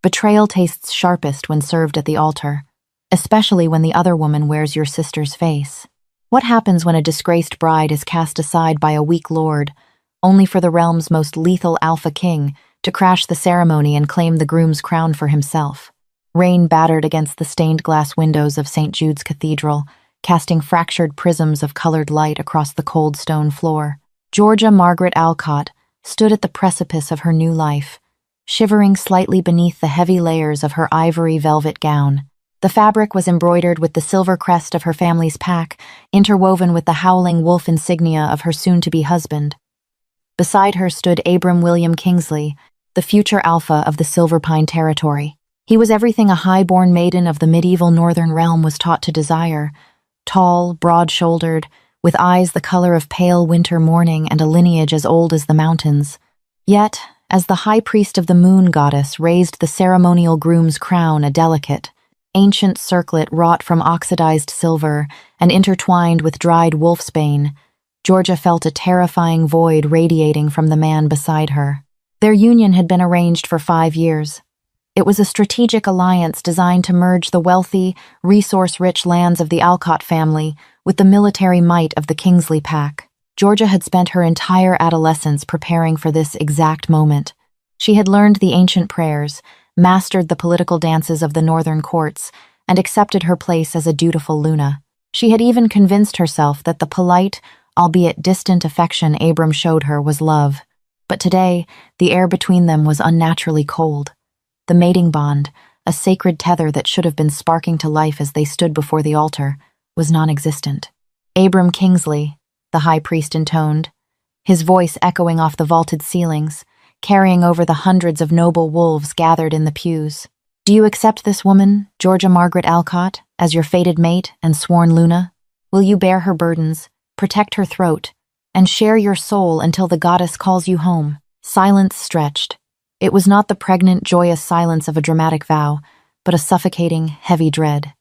Betrayal tastes sharpest when served at the altar, especially when the other woman wears your sister's face. What happens when a disgraced bride is cast aside by a weak lord, only for the realm's most lethal alpha king to crash the ceremony and claim the groom's crown for himself? Rain battered against the stained glass windows of St. Jude's Cathedral, casting fractured prisms of colored light across the cold stone floor. Georgia Margaret Alcott stood at the precipice of her new life, shivering slightly beneath the heavy layers of her ivory velvet gown. The fabric was embroidered with the silver crest of her family's pack, interwoven with the howling wolf insignia of her soon-to-be husband. Beside her stood Abram William Kingsley, the future alpha of the Silver Pine territory. He was everything a high-born maiden of the medieval northern realm was taught to desire: tall, broad-shouldered, with eyes the color of pale winter morning and a lineage as old as the mountains. Yet, as the high priest of the moon goddess raised the ceremonial groom's crown, a delicate, ancient circlet wrought from oxidized silver and intertwined with dried wolfsbane, Georgia felt a terrifying void radiating from the man beside her. Their union had been arranged for 5 years. It was a strategic alliance designed to merge the wealthy, resource-rich lands of the Alcott family with the military might of the Kingsley pack. Georgia had spent her entire adolescence preparing for this exact moment. She had learned the ancient prayers, mastered the political dances of the northern courts, and accepted her place as a dutiful Luna. She had even convinced herself that the polite, albeit distant affection Abram showed her was love. But today, the air between them was unnaturally cold. The mating bond, a sacred tether that should have been sparking to life as they stood before the altar, was non-existent. Abram Kingsley, the high priest intoned, his voice echoing off the vaulted ceilings, carrying over the hundreds of noble wolves gathered in the pews. Do you accept this woman, Georgia Margaret Alcott, as your fated mate and sworn Luna? Will you bear her burdens, protect her throat, and share your soul until the goddess calls you home? Silence stretched. It was not the pregnant, joyous silence of a dramatic vow, but a suffocating, heavy dread.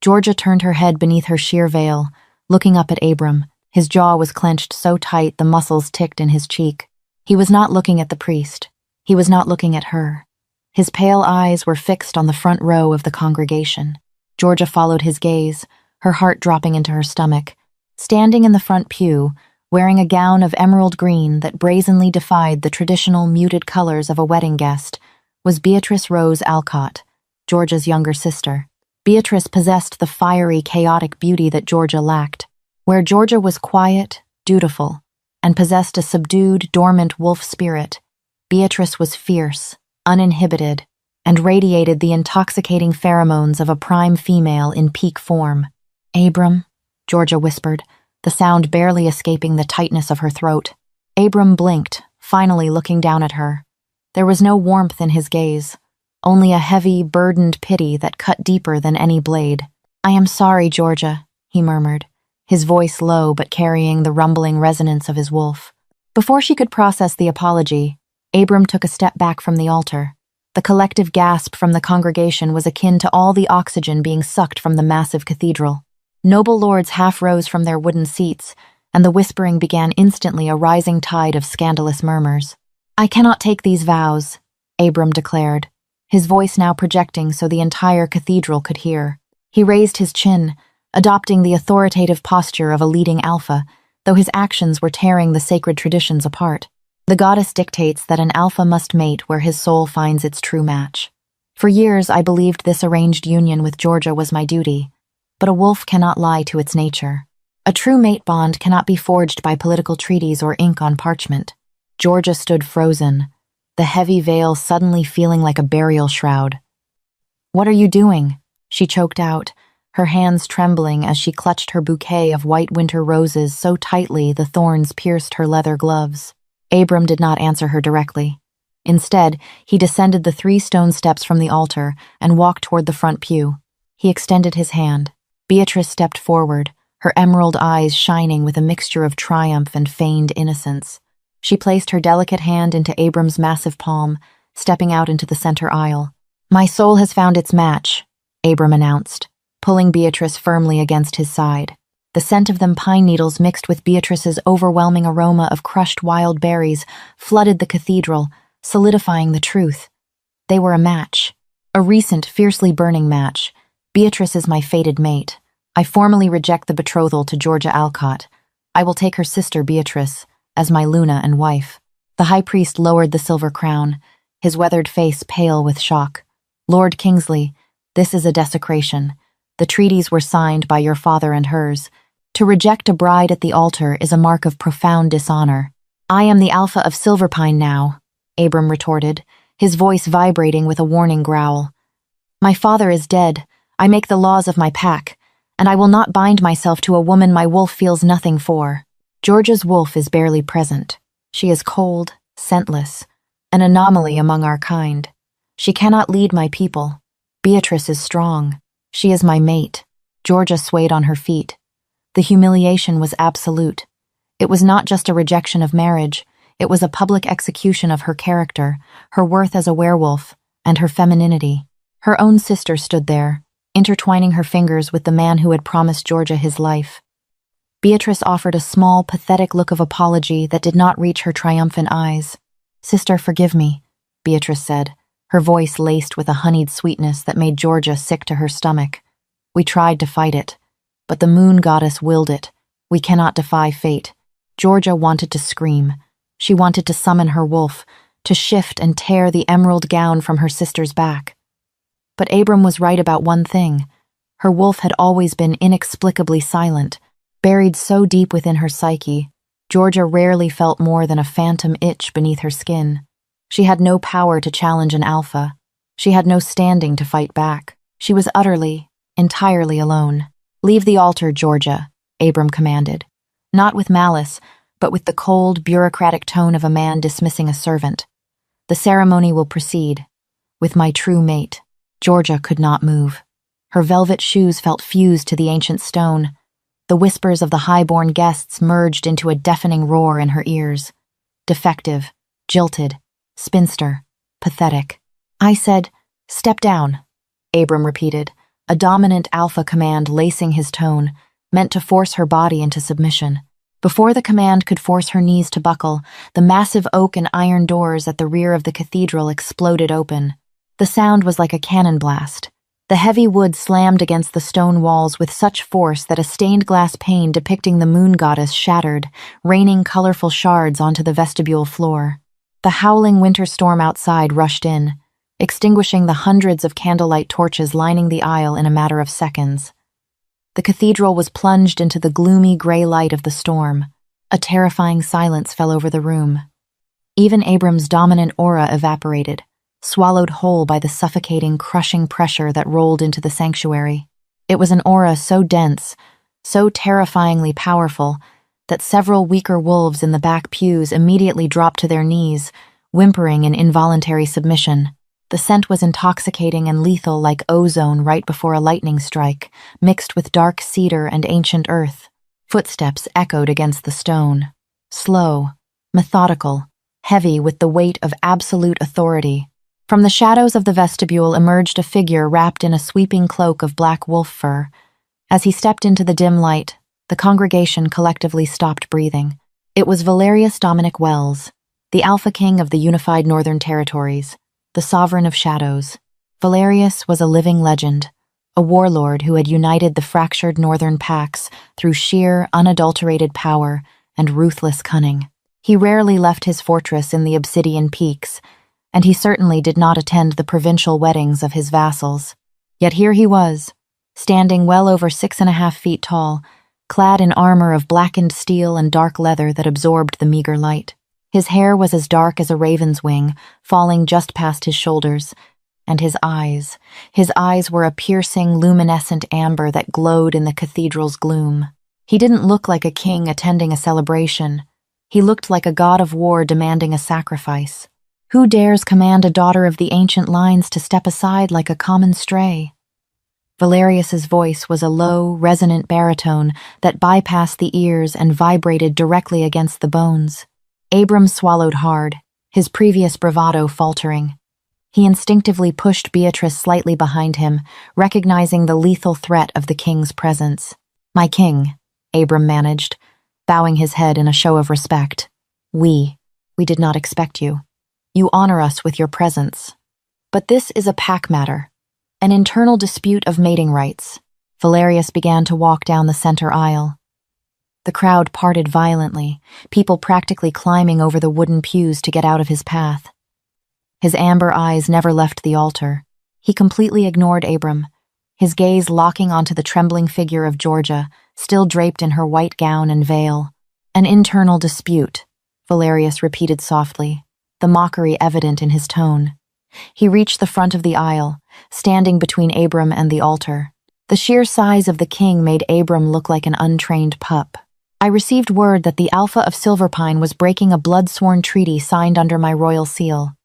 Georgia turned her head beneath her sheer veil, looking up at Abram. His jaw was clenched so tight the muscles ticked in his cheek. He was not looking at the priest. He was not looking at her. His pale eyes were fixed on the front row of the congregation. Georgia followed his gaze, her heart dropping into her stomach. Standing in the front pew, wearing a gown of emerald green that brazenly defied the traditional muted colors of a wedding guest, was Beatrice Rose Alcott, Georgia's younger sister. Beatrice possessed the fiery, chaotic beauty that Georgia lacked. Where Georgia was quiet, dutiful, and possessed a subdued, dormant wolf spirit, Beatrice was fierce, uninhibited, and radiated the intoxicating pheromones of a prime female in peak form. Abram, Georgia whispered, the sound barely escaping the tightness of her throat. Abram blinked, finally looking down at her. There was no warmth in his gaze, only a heavy, burdened pity that cut deeper than any blade. I am sorry, Georgia, he murmured, his voice low but carrying the rumbling resonance of his wolf. Before she could process the apology, Abram took a step back from the altar. The collective gasp from the congregation was akin to all the oxygen being sucked from the massive cathedral. Noble lords half rose from their wooden seats, and the whispering began instantly a rising tide of scandalous murmurs. I cannot take these vows, Abram declared, his voice now projecting so the entire cathedral could hear. He raised his chin, adopting the authoritative posture of a leading alpha, though his actions were tearing the sacred traditions apart. The goddess dictates that an alpha must mate where his soul finds its true match. For years I believed this arranged union with Georgia was my duty, but a wolf cannot lie to its nature. A true mate bond cannot be forged by political treaties or ink on parchment. Georgia stood frozen, the heavy veil suddenly feeling like a burial shroud. What are you doing? She choked out, her hands trembling as she clutched her bouquet of white winter roses so tightly the thorns pierced her leather gloves. Abram did not answer her directly. Instead, he descended the 3 stone steps from the altar and walked toward the front pew. He extended his hand. Beatrice stepped forward, her emerald eyes shining with a mixture of triumph and feigned innocence. She placed her delicate hand into Abram's massive palm, stepping out into the center aisle. My soul has found its match, Abram announced, pulling Beatrice firmly against his side. The scent of them pine needles mixed with Beatrice's overwhelming aroma of crushed wild berries flooded the cathedral, solidifying the truth. They were a match. A recent, fiercely burning match. Beatrice is my fated mate. I formally reject the betrothal to Georgia Alcott. I will take her sister Beatrice as my Luna and wife. The high priest lowered the silver crown, his weathered face pale with shock. Lord Kingsley, this is a desecration. The treaties were signed by your father and hers. To reject a bride at the altar is a mark of profound dishonor. I am the Alpha of Silverpine now, Abram retorted, his voice vibrating with a warning growl. My father is dead. I make the laws of my pack, and I will not bind myself to a woman my wolf feels nothing for. Georgia's wolf is barely present. She is cold, scentless, an anomaly among our kind. She cannot lead my people. Beatrice is strong. She is my mate. Georgia swayed on her feet. The humiliation was absolute. It was not just a rejection of marriage, it was a public execution of her character, her worth as a werewolf, and her femininity. Her own sister stood there, intertwining her fingers with the man who had promised Georgia his life. Beatrice offered a small, pathetic look of apology that did not reach her triumphant eyes. Sister, forgive me, Beatrice said, her voice laced with a honeyed sweetness that made Georgia sick to her stomach. We tried to fight it, but the moon goddess willed it. We cannot defy fate. Georgia wanted to scream. She wanted to summon her wolf, to shift and tear the emerald gown from her sister's back. But Abram was right about one thing. Her wolf had always been inexplicably silent, buried so deep within her psyche. Georgia rarely felt more than a phantom itch beneath her skin. She had no power to challenge an alpha. She had no standing to fight back. She was utterly, entirely alone. Leave the altar, Georgia, Abram commanded. Not with malice, but with the cold, bureaucratic tone of a man dismissing a servant. The ceremony will proceed. With my true mate. Georgia could not move. Her velvet shoes felt fused to the ancient stone. The whispers of the high-born guests merged into a deafening roar in her ears. Defective, jilted, spinster, pathetic. I said, step down, Abram repeated, a dominant alpha command lacing his tone, meant to force her body into submission. Before the command could force her knees to buckle, the massive oak and iron doors at the rear of the cathedral exploded open. The sound was like a cannon blast. The heavy wood slammed against the stone walls with such force that a stained glass pane depicting the moon goddess shattered, raining colorful shards onto the vestibule floor. The howling winter storm outside rushed in, extinguishing the hundreds of candlelight torches lining the aisle in a matter of seconds. The cathedral was plunged into the gloomy gray light of the storm. A terrifying silence fell over the room. Even Abram's dominant aura evaporated, swallowed whole by the suffocating, crushing pressure that rolled into the sanctuary. It was an aura so dense, so terrifyingly powerful, that several weaker wolves in the back pews immediately dropped to their knees, whimpering in involuntary submission. The scent was intoxicating and lethal like ozone right before a lightning strike, mixed with dark cedar and ancient earth. Footsteps echoed against the stone. Slow, methodical, heavy with the weight of absolute authority. From the shadows of the vestibule emerged a figure wrapped in a sweeping cloak of black wolf fur. As he stepped into the dim light, the congregation collectively stopped breathing. It was Valerius Dominic Wells, the Alpha King of the unified Northern Territories, the Sovereign of Shadows. Valerius was a living legend, a warlord who had united the fractured Northern Pacts through sheer, unadulterated power and ruthless cunning. He rarely left his fortress in the Obsidian Peaks, and he certainly did not attend the provincial weddings of his vassals. Yet here he was, standing well over 6.5 feet tall, clad in armor of blackened steel and dark leather that absorbed the meager light. His hair was as dark as a raven's wing, falling just past his shoulders, and his eyes were a piercing, luminescent amber that glowed in the cathedral's gloom. He didn't look like a king attending a celebration. He looked like a god of war demanding a sacrifice. Who dares command a daughter of the ancient lines to step aside like a common stray? Valerius's voice was a low, resonant baritone that bypassed the ears and vibrated directly against the bones. Abram swallowed hard, his previous bravado faltering. He instinctively pushed Beatrice slightly behind him, recognizing the lethal threat of the king's presence. My king, Abram managed, bowing his head in a show of respect. We did not expect you. You honor us with your presence. But this is a pack matter, an internal dispute of mating rights. Valerius began to walk down the center aisle. The crowd parted violently, people practically climbing over the wooden pews to get out of his path. His amber eyes never left the altar. He completely ignored Abram, his gaze locking onto the trembling figure of Georgia, still draped in her white gown and veil. An internal dispute, Valerius repeated softly, the mockery evident in his tone. He reached the front of the aisle, standing between Abram and the altar. The sheer size of the king made Abram look like an untrained pup. I received word that the Alpha of Silverpine was breaking a blood-sworn treaty signed under my royal seal.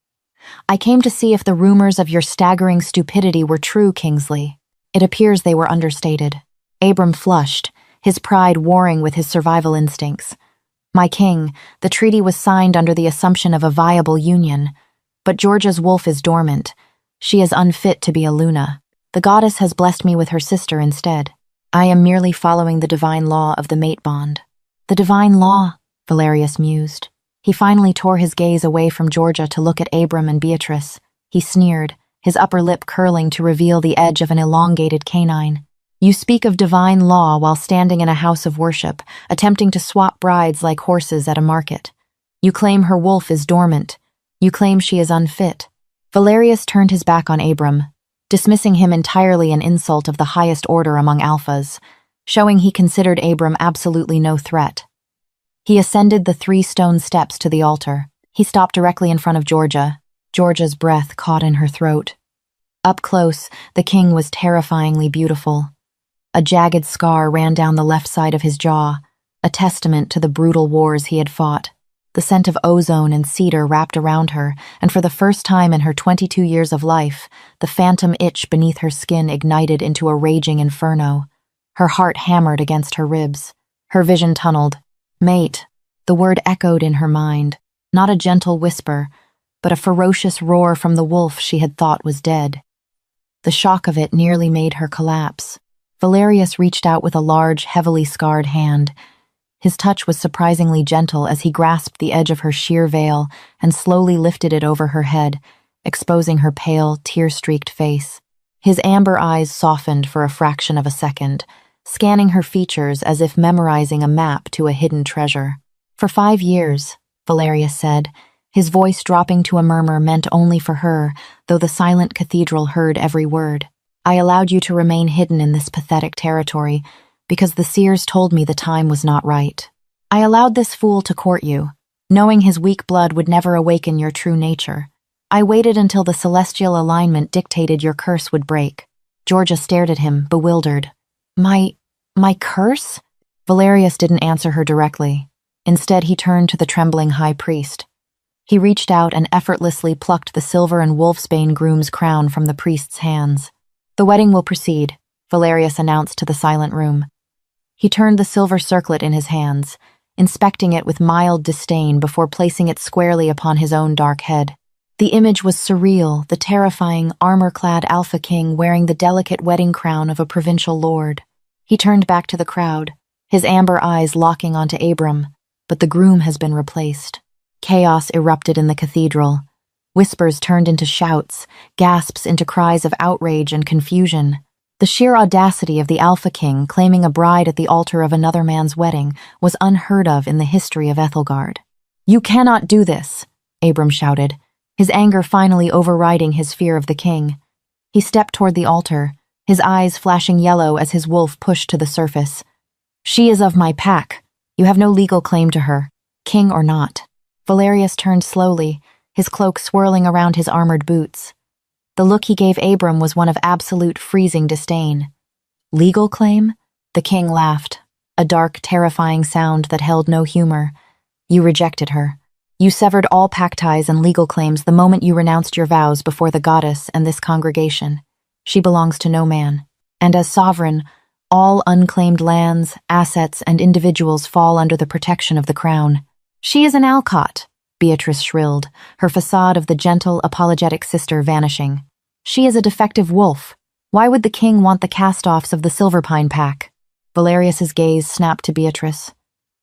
I came to see if the rumors of your staggering stupidity were true, Kingsley. It appears they were understated. Abram flushed, his pride warring with his survival instincts. My king, the treaty was signed under the assumption of a viable union, but Georgia's wolf is dormant. She is unfit to be a Luna. The goddess has blessed me with her sister instead. I am merely following the divine law of the mate bond. The divine law, Valerius mused. He finally tore his gaze away from Georgia to look at Abram and Beatrice. He sneered, his upper lip curling to reveal the edge of an elongated canine. You speak of divine law while standing in a house of worship, attempting to swap brides like horses at a market. You claim her wolf is dormant. You claim she is unfit. Valerius turned his back on Abram, dismissing him entirely an insult of the highest order among alphas, showing he considered Abram absolutely no threat. He ascended the 3 stone steps to the altar. He stopped directly in front of Georgia. Georgia's breath caught in her throat. Up close, the king was terrifyingly beautiful. A jagged scar ran down the left side of his jaw, a testament to the brutal wars he had fought. The scent of ozone and cedar wrapped around her, and for the first time in her 22 years of life, the phantom itch beneath her skin ignited into a raging inferno. Her heart hammered against her ribs. Her vision tunneled. Mate. The word echoed in her mind, not a gentle whisper, but a ferocious roar from the wolf she had thought was dead. The shock of it nearly made her collapse. Valerius reached out with a large, heavily scarred hand. His touch was surprisingly gentle as he grasped the edge of her sheer veil and slowly lifted it over her head, exposing her pale, tear-streaked face. His amber eyes softened for a fraction of a second, scanning her features as if memorizing a map to a hidden treasure. For 5 years, Valerius said, his voice dropping to a murmur meant only for her, though the silent cathedral heard every word. I allowed you to remain hidden in this pathetic territory because the seers told me the time was not right. I allowed this fool to court you, knowing his weak blood would never awaken your true nature. I waited until the celestial alignment dictated your curse would break. Georgia stared at him, bewildered. My curse? Valerius didn't answer her directly. Instead, he turned to the trembling high priest. He reached out and effortlessly plucked the silver and wolfsbane groom's crown from the priest's hands. The wedding will proceed, Valerius announced to the silent room. He turned the silver circlet in his hands, inspecting it with mild disdain before placing it squarely upon his own dark head. The image was surreal, the terrifying, armor-clad Alpha King wearing the delicate wedding crown of a provincial lord. He turned back to the crowd, his amber eyes locking onto Abram, but the groom has been replaced. Chaos erupted in the cathedral. Whispers turned into shouts, gasps into cries of outrage and confusion. The sheer audacity of the Alpha King claiming a bride at the altar of another man's wedding was unheard of in the history of Ethelgard. You cannot do this, Abram shouted, his anger finally overriding his fear of the king. He stepped toward the altar, his eyes flashing yellow as his wolf pushed to the surface. She is of my pack. You have no legal claim to her, king or not. Valerius turned slowly, his cloak swirling around his armored boots. The look he gave Abram was one of absolute freezing disdain. Legal claim? The king laughed, a dark, terrifying sound that held no humor. You rejected her. You severed all pact ties and legal claims the moment you renounced your vows before the goddess and this congregation. She belongs to no man. And as sovereign, all unclaimed lands, assets, and individuals fall under the protection of the crown. She is an Alcott, Beatrice shrilled, her facade of the gentle, apologetic sister vanishing. She is a defective wolf. Why would the king want the cast-offs of the Silverpine pack? Valerius's gaze snapped to Beatrice.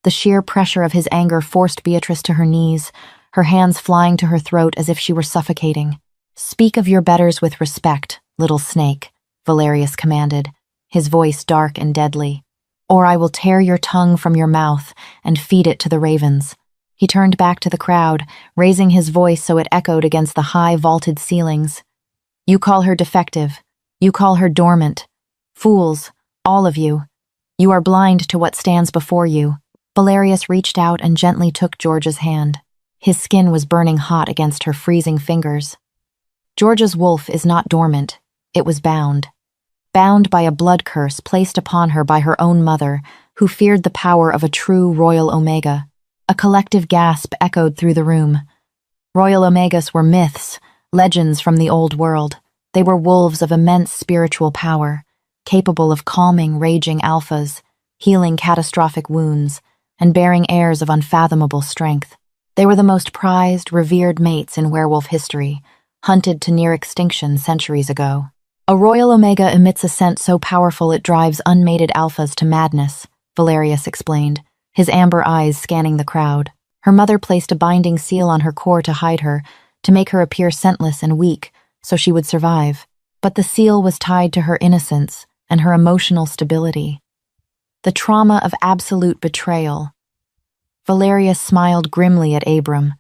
The sheer pressure of his anger forced Beatrice to her knees, her hands flying to her throat as if she were suffocating. "Speak of your betters with respect, little snake," Valerius commanded, his voice dark and deadly. "Or I will tear your tongue from your mouth and feed it to the ravens." He turned back to the crowd, raising his voice so it echoed against the high vaulted ceilings. "You call her defective. You call her dormant. Fools, all of you. You are blind to what stands before you." Valerius reached out and gently took Georgia's hand. His skin was burning hot against her freezing fingers. Georgia's wolf is not dormant. It was bound. Bound by a blood curse placed upon her by her own mother, who feared the power of a true Royal Omega. A collective gasp echoed through the room. Royal Omegas were myths, legends from the old world. They were wolves of immense spiritual power, capable of calming raging alphas, healing catastrophic wounds, and bearing heirs of unfathomable strength. They were the most prized, revered mates in werewolf history, hunted to near extinction centuries ago. "A Royal Omega emits a scent so powerful it drives unmated alphas to madness," Valerius explained, his amber eyes scanning the crowd. Her mother placed a binding seal on her core to hide her, to make her appear scentless and weak, so she would survive. But the seal was tied to her innocence and her emotional stability. The trauma of absolute betrayal. Valerius smiled grimly at Abram.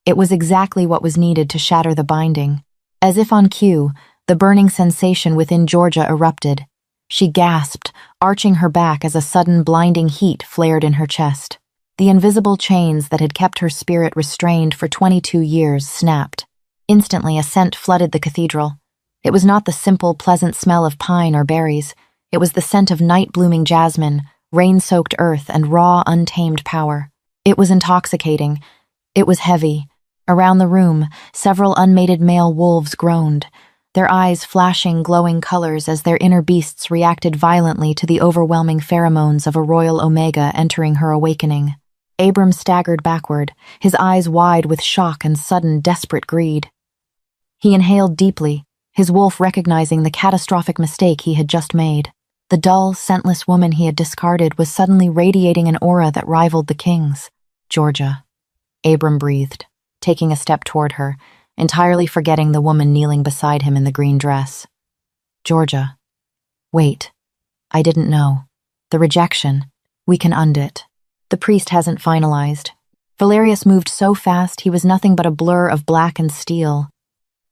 It was exactly what was needed to shatter the binding. As if on cue, the burning sensation within Georgia erupted. She gasped, arching her back as a sudden blinding heat flared in her chest. The invisible chains that had kept her spirit restrained for 22 years snapped. Instantly, a scent flooded the cathedral. It was not the simple, pleasant smell of pine or berries. It was the scent of night-blooming jasmine, rain-soaked earth, and raw, untamed power. It was intoxicating. It was heavy. Around the room, several unmated male wolves groaned, their eyes flashing glowing colors as their inner beasts reacted violently to the overwhelming pheromones of a Royal Omega entering her awakening. Abram staggered backward, his eyes wide with shock and sudden, desperate greed. He inhaled deeply, his wolf recognizing the catastrophic mistake he had just made. The dull, scentless woman he had discarded was suddenly radiating an aura that rivaled the king's. "Georgia," Abram breathed, taking a step toward her, entirely forgetting the woman kneeling beside him in the green dress. "Georgia. Wait. I didn't know. The rejection. We can undo it. The priest hasn't finalized." Valerius moved so fast he was nothing but a blur of black and steel.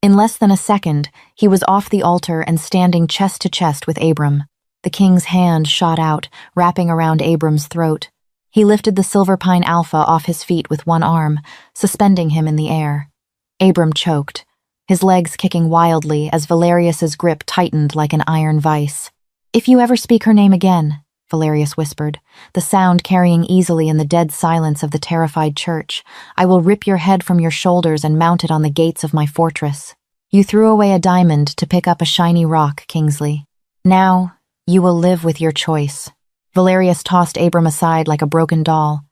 In less than a second, he was off the altar and standing chest to chest with Abram. The king's hand shot out, wrapping around Abram's throat. He lifted the silver pine alpha off his feet with one arm, suspending him in the air. Abram choked, his legs kicking wildly as Valerius's grip tightened like an iron vice. "If you ever speak her name again," Valerius whispered, the sound carrying easily in the dead silence of the terrified church, "I will rip your head from your shoulders and mount it on the gates of my fortress." "You threw away a diamond to pick up a shiny rock, Kingsley. Now, you will live with your choice." Valerius tossed Abram aside like a broken doll.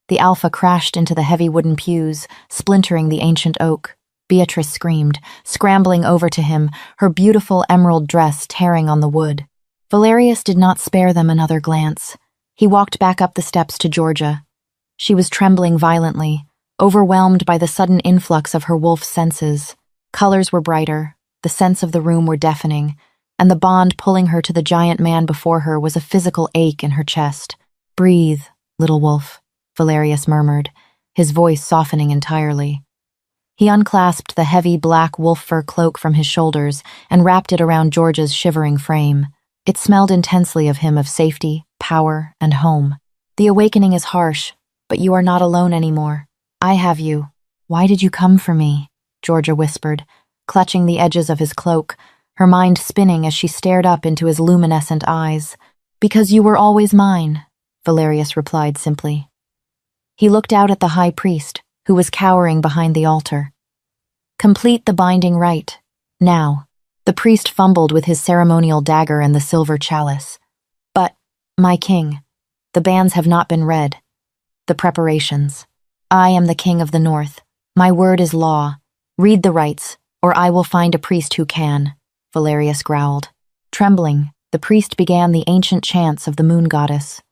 The alpha crashed into the heavy wooden pews, splintering the ancient oak. Beatrice screamed, scrambling over to him, her beautiful emerald dress tearing on the wood. Valerius did not spare them another glance. He walked back up the steps to Georgia. She was trembling violently, overwhelmed by the sudden influx of her wolf's senses. Colors were brighter, the scents of the room were deafening, and the bond pulling her to the giant man before her was a physical ache in her chest. "Breathe, little wolf," Valerius murmured, his voice softening entirely. He unclasped the heavy black wolf fur cloak from his shoulders and wrapped it around Georgia's shivering frame. It smelled intensely of him, of safety, power, and home. "The awakening is harsh, but you are not alone anymore. I have you." "Why did you come for me?" Georgia whispered, clutching the edges of his cloak, her mind spinning as she stared up into his luminescent eyes. "Because you were always mine," Valerius replied simply. He looked out at the high priest, who was cowering behind the altar. "Complete the binding rite. Now." The priest fumbled with his ceremonial dagger and the silver chalice. "But, my king, the banns have not been read. The preparations. I am the king of the north. My word is law. Read the rites, or I will find a priest who can," Valerius growled. Trembling, the priest began the ancient chants of the moon goddess.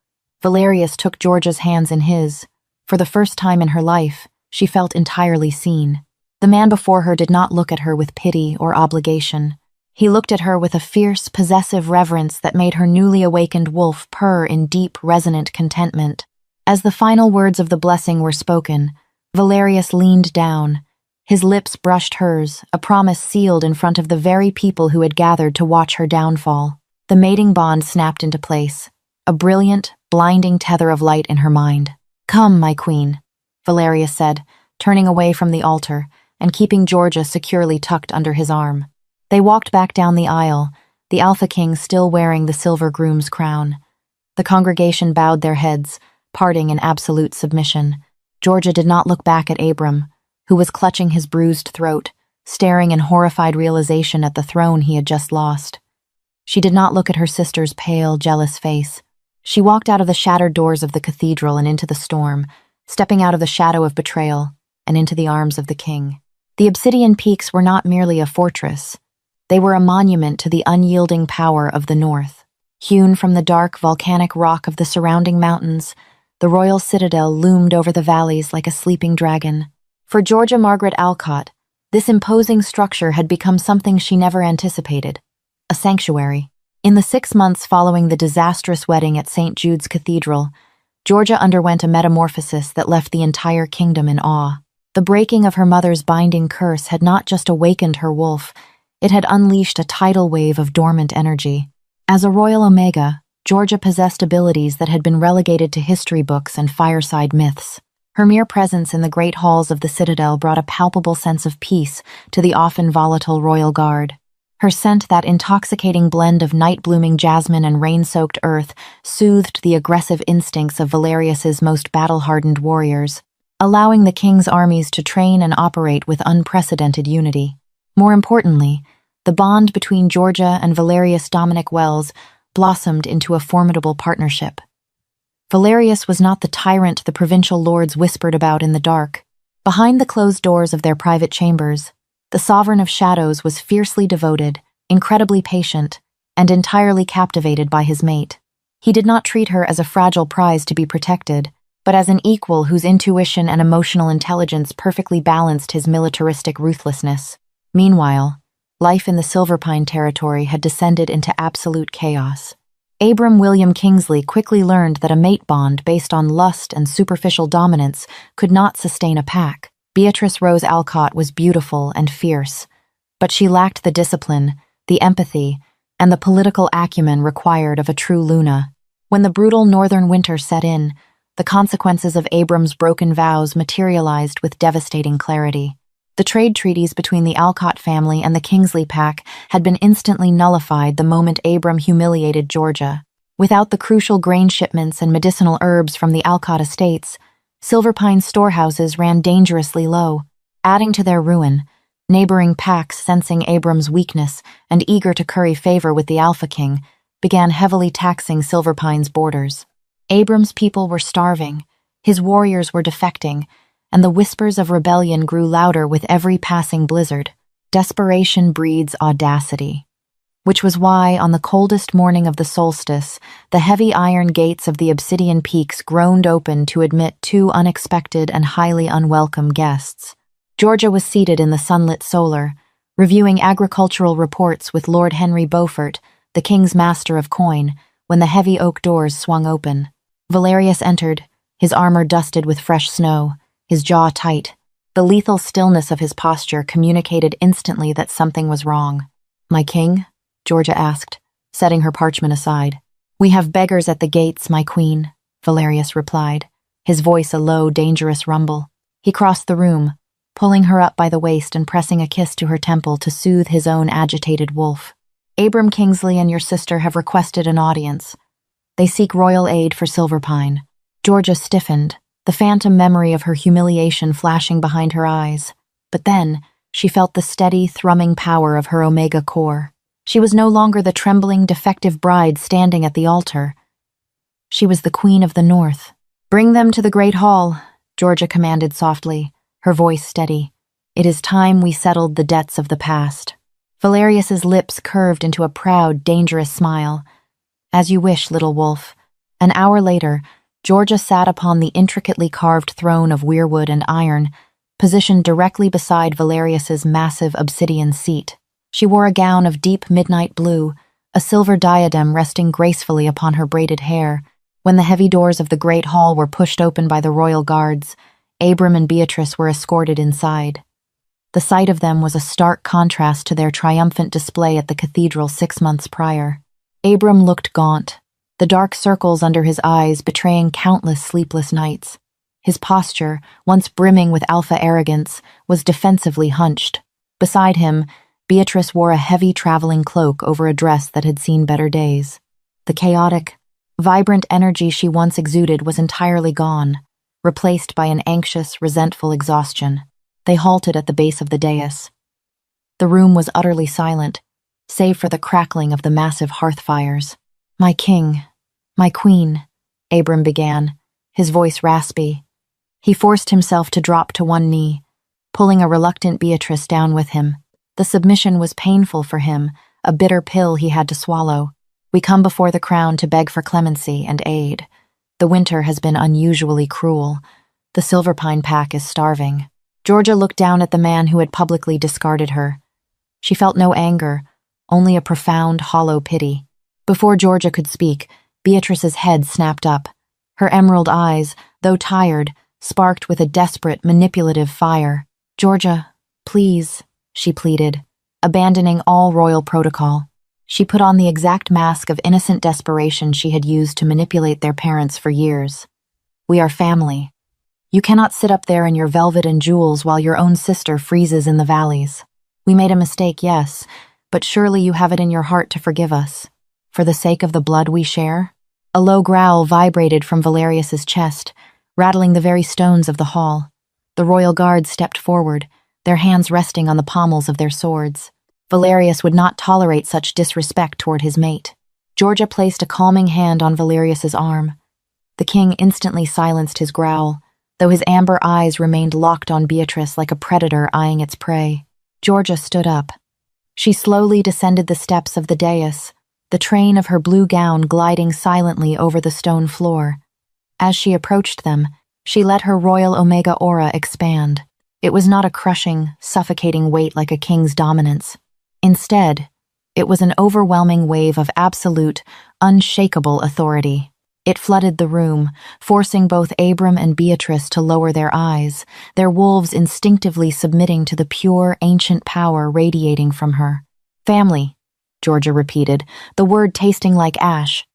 Valerius took Georgia's hands in his. For the first time in her life, she felt entirely seen. The man before her did not look at her with pity or obligation. He looked at her with a fierce, possessive reverence that made her newly awakened wolf purr in deep, resonant contentment. As the final words of the blessing were spoken, Valerius leaned down. His lips brushed hers, a promise sealed in front of the very people who had gathered to watch her downfall. The mating bond snapped into place, a brilliant, blinding tether of light in her mind. "Come, my queen," Valerius said, turning away from the altar and keeping Georgia securely tucked under his arm. They walked back down the aisle, the Alpha King still wearing the silver groom's crown. The congregation bowed their heads, parting in absolute submission. Georgia did not look back at Abram, who was clutching his bruised throat, staring in horrified realization at the throne he had just lost. She did not look at her sister's pale, jealous face. She walked out of the shattered doors of the cathedral and into the storm, stepping out of the shadow of betrayal and into the arms of the king. The obsidian peaks were not merely a fortress. They were a monument to the unyielding power of the north. Hewn from the dark, volcanic rock of the surrounding mountains, the royal citadel loomed over the valleys like a sleeping dragon. For Georgia Margaret Alcott, this imposing structure had become something she never anticipated: a sanctuary. In the 6 months following the disastrous wedding at St. Jude's Cathedral, Georgia underwent a metamorphosis that left the entire kingdom in awe. The breaking of her mother's binding curse had not just awakened her wolf, it had unleashed a tidal wave of dormant energy. As a royal Omega, Georgia possessed abilities that had been relegated to history books and fireside myths. Her mere presence in the great halls of the citadel brought a palpable sense of peace to the often volatile royal guard. Her scent, that intoxicating blend of night-blooming jasmine and rain-soaked earth, soothed the aggressive instincts of Valerius's most battle-hardened warriors, allowing the king's armies to train and operate with unprecedented unity. More importantly, the bond between Georgia and Valerius Dominic Wells blossomed into a formidable partnership. Valerius was not the tyrant the provincial lords whispered about in the dark. Behind the closed doors of their private chambers, the Sovereign of Shadows was fiercely devoted, incredibly patient, and entirely captivated by his mate. He did not treat her as a fragile prize to be protected, but as an equal whose intuition and emotional intelligence perfectly balanced his militaristic ruthlessness. Meanwhile, life in the Silverpine territory had descended into absolute chaos. Abram William Kingsley quickly learned that a mate bond based on lust and superficial dominance could not sustain a pack. Beatrice Rose Alcott was beautiful and fierce, but she lacked the discipline, the empathy, and the political acumen required of a true Luna. When the brutal northern winter set in, the consequences of Abram's broken vows materialized with devastating clarity. The trade treaties between the Alcott family and the Kingsley pack had been instantly nullified the moment Abram humiliated Georgia. Without the crucial grain shipments and medicinal herbs from the Alcott estates, Silverpine's storehouses ran dangerously low. Adding to their ruin, neighboring packs, sensing Abram's weakness and eager to curry favor with the Alpha King, began heavily taxing Silverpine's borders. Abram's people were starving, his warriors were defecting, and the whispers of rebellion grew louder with every passing blizzard. Desperation breeds audacity. Which was why, on the coldest morning of the solstice, the heavy iron gates of the Obsidian Peaks groaned open to admit 2 unexpected and highly unwelcome guests. Georgia was seated in the sunlit solar, reviewing agricultural reports with Lord Henry Beaufort, the king's master of coin, when the heavy oak doors swung open. Valerius entered, his armor dusted with fresh snow, his jaw tight. The lethal stillness of his posture communicated instantly that something was wrong. "My king?" Georgia asked, setting her parchment aside. "We have beggars at the gates, my queen," Valerius replied, his voice a low, dangerous rumble. He crossed the room, pulling her up by the waist and pressing a kiss to her temple to soothe his own agitated wolf. "Abram Kingsley and your sister have requested an audience. They seek royal aid for Silverpine." Georgia stiffened, the phantom memory of her humiliation flashing behind her eyes. But then, she felt the steady, thrumming power of her Omega core. She was no longer the trembling, defective bride standing at the altar. She was the Queen of the North. "Bring them to the Great Hall," Georgia commanded softly, her voice steady. "It is time we settled the debts of the past." Valerius's lips curved into a proud, dangerous smile. "As you wish, little wolf." An hour later, Georgia sat upon the intricately carved throne of weirwood and iron, positioned directly beside Valerius's massive obsidian seat. She wore a gown of deep midnight blue, a silver diadem resting gracefully upon her braided hair. When the heavy doors of the great hall were pushed open by the royal guards, Abram and Beatrice were escorted inside. The sight of them was a stark contrast to their triumphant display at the cathedral 6 months prior. Abram looked gaunt, the dark circles under his eyes betraying countless sleepless nights. His posture, once brimming with alpha arrogance, was defensively hunched. Beside him, Beatrice wore a heavy traveling cloak over a dress that had seen better days. The chaotic, vibrant energy she once exuded was entirely gone, replaced by an anxious, resentful exhaustion. They halted at the base of the dais. The room was utterly silent, save for the crackling of the massive hearth fires. "My king, my queen," Abram began, his voice raspy. He forced himself to drop to one knee, pulling a reluctant Beatrice down with him. The submission was painful for him, a bitter pill he had to swallow. "We come before the crown to beg for clemency and aid. The winter has been unusually cruel. The Silverpine pack is starving." Georgia looked down at the man who had publicly discarded her. She felt no anger, only a profound, hollow pity. Before Georgia could speak, Beatrice's head snapped up. Her emerald eyes, though tired, sparked with a desperate, manipulative fire. "Georgia, please," she pleaded, abandoning all royal protocol. She put on the exact mask of innocent desperation she had used to manipulate their parents for years. "We are family. You cannot sit up there in your velvet and jewels while your own sister freezes in the valleys. We made a mistake, yes, but surely you have it in your heart to forgive us. For the sake of the blood we share?" A low growl vibrated from Valerius's chest, rattling the very stones of the hall. The royal guards stepped forward, their hands resting on the pommels of their swords. Valerius would not tolerate such disrespect toward his mate. Georgia placed a calming hand on Valerius's arm. The king instantly silenced his growl, though his amber eyes remained locked on Beatrice like a predator eyeing its prey. Georgia stood up. She slowly descended the steps of the dais, the train of her blue gown gliding silently over the stone floor. As she approached them, she let her royal omega aura expand. It was not a crushing, suffocating weight like a king's dominance. Instead, it was an overwhelming wave of absolute, unshakable authority. It flooded the room, forcing both Abram and Beatrice to lower their eyes, their wolves instinctively submitting to the pure, ancient power radiating from her. "Family," Georgia repeated, the word tasting like ash.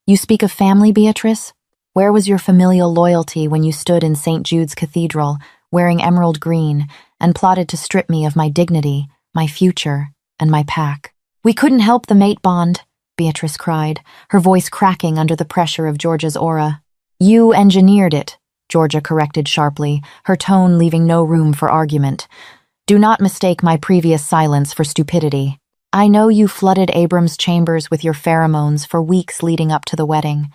"You speak of family, Beatrice? Where was your familial loyalty when you stood in St. Jude's Cathedral, wearing emerald green, and plotted to strip me of my dignity, my future, and my pack?" "We couldn't help the mate bond," Beatrice cried, her voice cracking under the pressure of Georgia's aura. "You engineered it," Georgia corrected sharply, her tone leaving no room for argument. "Do not mistake my previous silence for stupidity. I know you flooded Abram's chambers with your pheromones for weeks leading up to the wedding.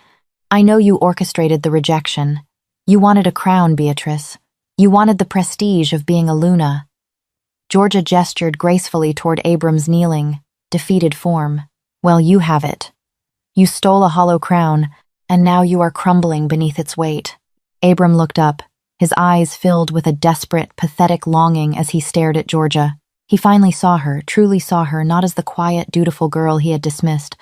I know you orchestrated the rejection. You wanted a crown, Beatrice. You wanted the prestige of being a Luna." Georgia gestured gracefully toward Abram's kneeling, defeated form. "Well, you have it. You stole a hollow crown, and now you are crumbling beneath its weight." Abram looked up, his eyes filled with a desperate, pathetic longing as he stared at Georgia. He finally saw her, truly saw her, not as the quiet, dutiful girl he had dismissed,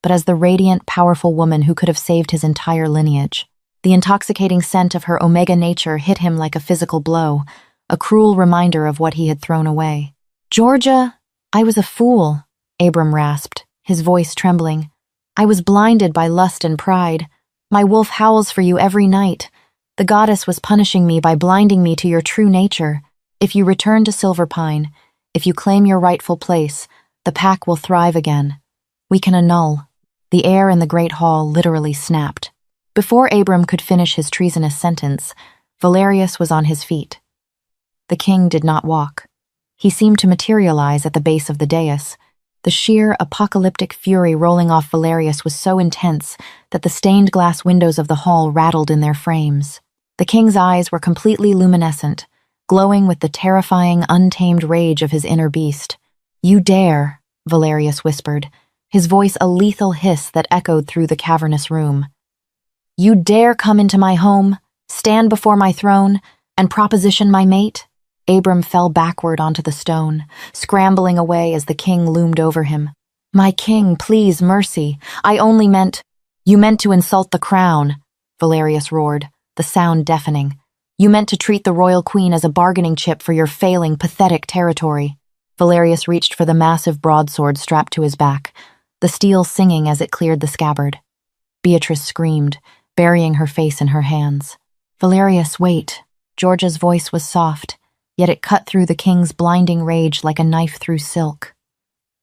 but as the radiant, powerful woman who could have saved his entire lineage. The intoxicating scent of her omega nature hit him like a physical blow, a cruel reminder of what he had thrown away. "Georgia, I was a fool," Abram rasped, his voice trembling. "I was blinded by lust and pride. My wolf howls for you every night. The goddess was punishing me by blinding me to your true nature. If you return to Silverpine, if you claim your rightful place, the pack will thrive again. We can annul." The air in the great hall literally snapped. Before Abram could finish his treasonous sentence, Valerius was on his feet. The king did not walk. He seemed to materialize at the base of the dais. The sheer, apocalyptic fury rolling off Valerius was so intense that the stained glass windows of the hall rattled in their frames. The king's eyes were completely luminescent, glowing with the terrifying, untamed rage of his inner beast. "You dare," Valerius whispered, his voice a lethal hiss that echoed through the cavernous room. "You dare come into my home, stand before my throne, and proposition my mate? Abram fell backward onto the stone, scrambling away as the king loomed over him. "My king, please, mercy. I only meant—" "You meant to insult the crown," Valerius roared, the sound deafening. "You meant to treat the royal queen as a bargaining chip for your failing, pathetic territory." Valerius reached for the massive broadsword strapped to his back, the steel singing as it cleared the scabbard. Beatrice screamed, burying her face in her hands. "Valerius, wait." Georgia's voice was soft, yet it cut through the king's blinding rage like a knife through silk.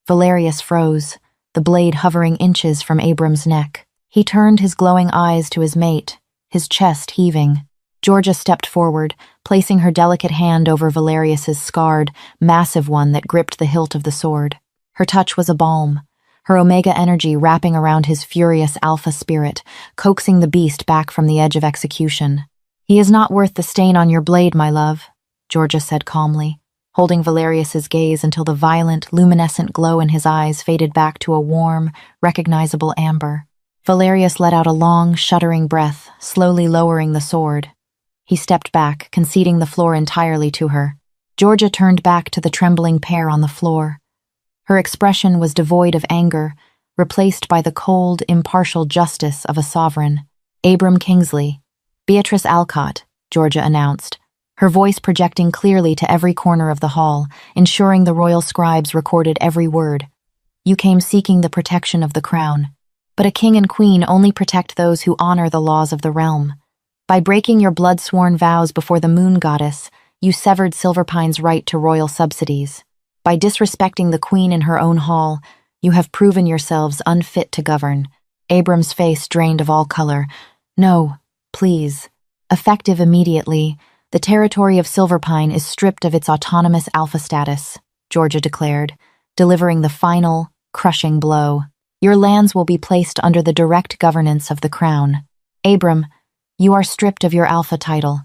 Valerius froze, the blade hovering inches from Abram's neck. He turned his glowing eyes to his mate, his chest heaving. Georgia stepped forward, placing her delicate hand over Valerius's scarred, massive one that gripped the hilt of the sword. Her touch was a balm, her omega energy wrapping around his furious alpha spirit, coaxing the beast back from the edge of execution. "He is not worth the stain on your blade, my love," Georgia said calmly, holding Valerius's gaze until the violent, luminescent glow in his eyes faded back to a warm, recognizable amber. Valerius let out a long, shuddering breath, slowly lowering the sword. He stepped back, conceding the floor entirely to her. Georgia turned back to the trembling pair on the floor. Her expression was devoid of anger, replaced by the cold, impartial justice of a sovereign. "Abram Kingsley." "Beatrice Alcott," Georgia announced, her voice projecting clearly to every corner of the hall, ensuring the royal scribes recorded every word. "You came seeking the protection of the crown. But a king and queen only protect those who honor the laws of the realm. By breaking your blood-sworn vows before the moon goddess, you severed Silverpine's right to royal subsidies. By disrespecting the queen in her own hall, you have proven yourselves unfit to govern." Abram's face drained of all color. "No, please." Effective immediately, the territory of Silverpine is stripped of its autonomous alpha status, Georgia declared, delivering the final, crushing blow. "Your lands will be placed under the direct governance of the crown. Abram, you are stripped of your alpha title.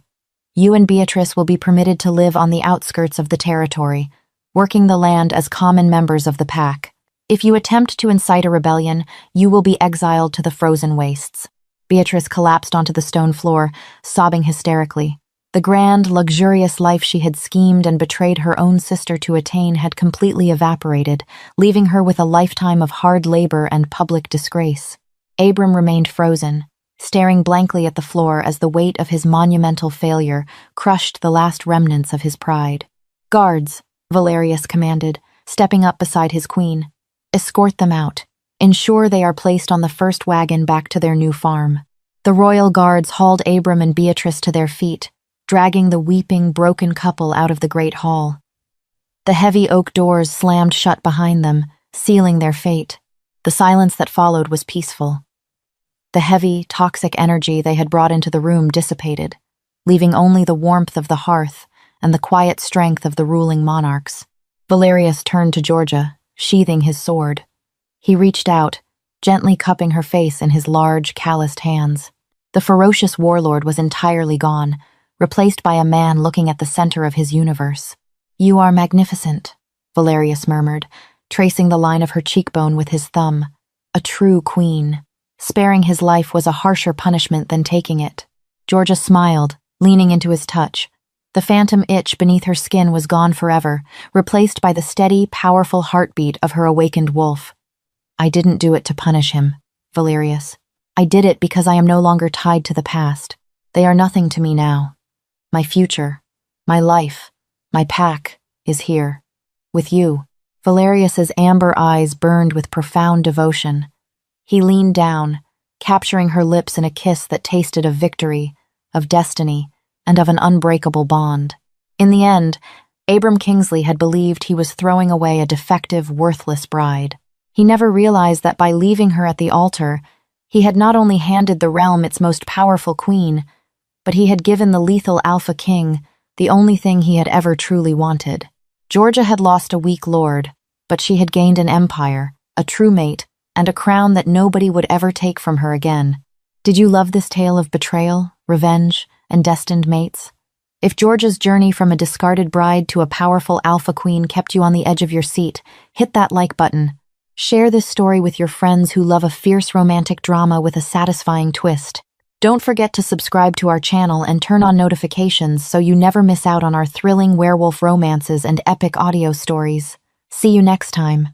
You and Beatrice will be permitted to live on the outskirts of the territory, working the land as common members of the pack. If you attempt to incite a rebellion, you will be exiled to the frozen wastes." Beatrice collapsed onto the stone floor, sobbing hysterically. The grand, luxurious life she had schemed and betrayed her own sister to attain had completely evaporated, leaving her with a lifetime of hard labor and public disgrace. Abram remained frozen, staring blankly at the floor as the weight of his monumental failure crushed the last remnants of his pride. "Guards," Valerius commanded, stepping up beside his queen. "Escort them out. Ensure they are placed on the first wagon back to their new farm." The royal guards hauled Abram and Beatrice to their feet, dragging the weeping, broken couple out of the great hall. The heavy oak doors slammed shut behind them, sealing their fate. The silence that followed was peaceful. The heavy, toxic energy they had brought into the room dissipated, leaving only the warmth of the hearth and the quiet strength of the ruling monarchs. Valerius turned to Georgia, sheathing his sword. He reached out, gently cupping her face in his large, calloused hands. The ferocious warlord was entirely gone, replaced by a man looking at the center of his universe. "You are magnificent," Valerius murmured, tracing the line of her cheekbone with his thumb. "A true queen." Sparing his life was a harsher punishment than taking it. Georgia smiled, leaning into his touch. The phantom itch beneath her skin was gone forever, replaced by the steady, powerful heartbeat of her awakened wolf. "I didn't do it to punish him, Valerius. I did it because I am no longer tied to the past. They are nothing to me now. My future, my life, my pack is here. With you." Valerius's amber eyes burned with profound devotion. He leaned down, capturing her lips in a kiss that tasted of victory, of destiny, and of an unbreakable bond. In the end, Abram Kingsley had believed he was throwing away a defective, worthless bride. He never realized that by leaving her at the altar, he had not only handed the realm its most powerful queen, but he had given the lethal Alpha King the only thing he had ever truly wanted. Georgia had lost a weak lord, but she had gained an empire, a true mate, and a crown that nobody would ever take from her again. Did you love this tale of betrayal, revenge, and destined mates? If Georgia's journey from a discarded bride to a powerful alpha queen kept you on the edge of your seat, hit that like button. Share this story with your friends who love a fierce romantic drama with a satisfying twist. Don't forget to subscribe to our channel and turn on notifications so you never miss out on our thrilling werewolf romances and epic audio stories. See you next time.